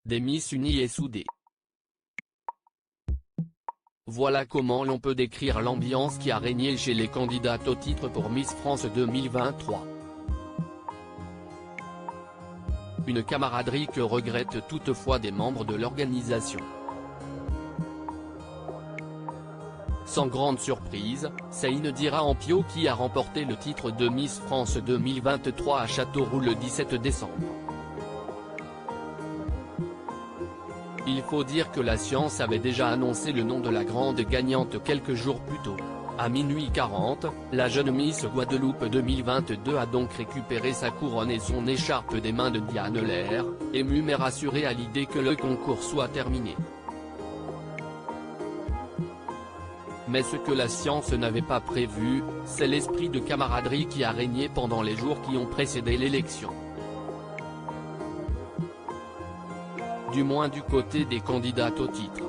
des Miss unies et soudées. Voilà comment l'on peut décrire l'ambiance qui a régné chez les candidates au titre pour Miss France 2023. Une camaraderie que regrettent toutefois des membres de l'organisation. Sans grande surprise, c'est Indira Ampio qui a remporté le titre de Miss France 2023 à Châteauroux le 17 décembre. Il faut dire que la science avait déjà annoncé le nom de la grande gagnante quelques jours plus tôt. À minuit 40, la jeune Miss Guadeloupe 2022 a donc récupéré sa couronne et son écharpe des mains de Diane Lair, émue mais rassurée à l'idée que le concours soit terminé. Mais ce que la science n'avait pas prévu, c'est l'esprit de camaraderie qui a régné pendant les jours qui ont précédé l'élection. Du moins du côté des candidates au titre.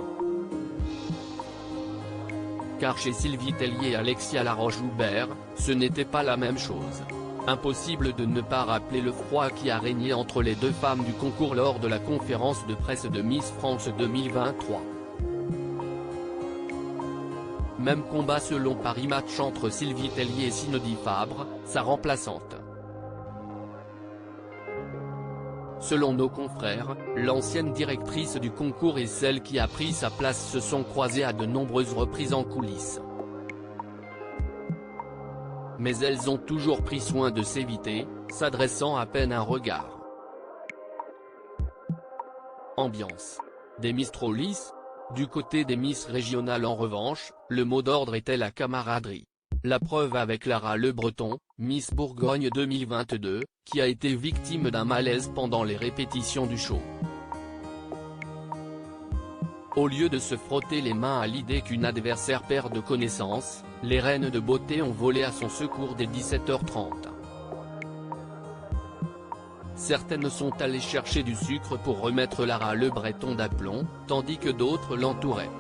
Car chez Sylvie Tellier et Alexia Laroche-Joubert, ce n'était pas la même chose. Impossible de ne pas rappeler le froid qui a régné entre les deux femmes du concours lors de la conférence de presse de Miss France 2023. Même combat selon Paris Match entre Sylvie Tellier et Cindy Fabre, sa remplaçante. Selon nos confrères, l'ancienne directrice du concours et celle qui a pris sa place se sont croisées à de nombreuses reprises en coulisses. Mais elles ont toujours pris soin de s'éviter, s'adressant à peine un regard. Ambiance. Des Miss trop lisses. Du côté des Miss régionales en revanche, le mot d'ordre était la camaraderie. La preuve avec Lara Le Breton, Miss Bourgogne 2022, qui a été victime d'un malaise pendant les répétitions du show. Au lieu de se frotter les mains à l'idée qu'une adversaire perde connaissance, les reines de beauté ont volé à son secours dès 17h30. Certaines sont allées chercher du sucre pour remettre Lara Le Breton d'aplomb, tandis que d'autres l'entouraient.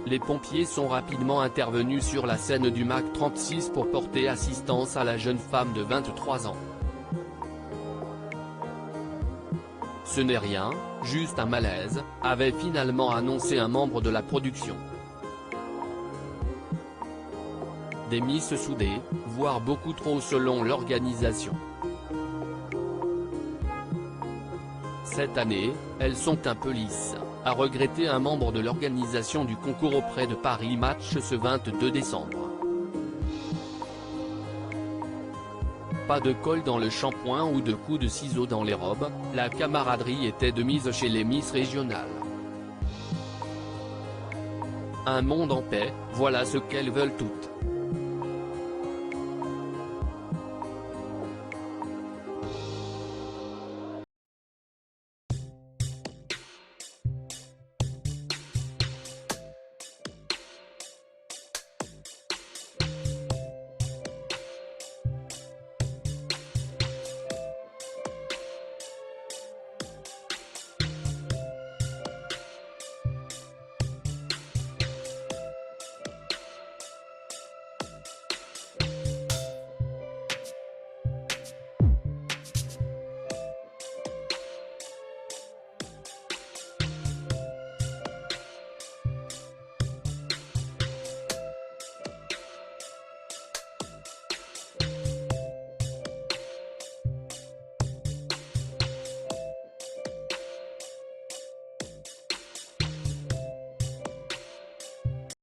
Les pompiers sont rapidement intervenus sur la scène du MAC 36 pour porter assistance à la jeune femme de 23 ans. Ce n'est rien, juste un malaise, avait finalement annoncé un membre de la production. Des Miss soudées, voire beaucoup trop selon l'organisation. Cette année, elles sont un peu lisses, a regretté un membre de l'organisation du concours auprès de Paris Match ce 22 décembre. Pas de colle dans le shampoing ou de coups de ciseaux dans les robes, la camaraderie était de mise chez les Miss régionales. Un monde en paix, voilà ce qu'elles veulent toutes.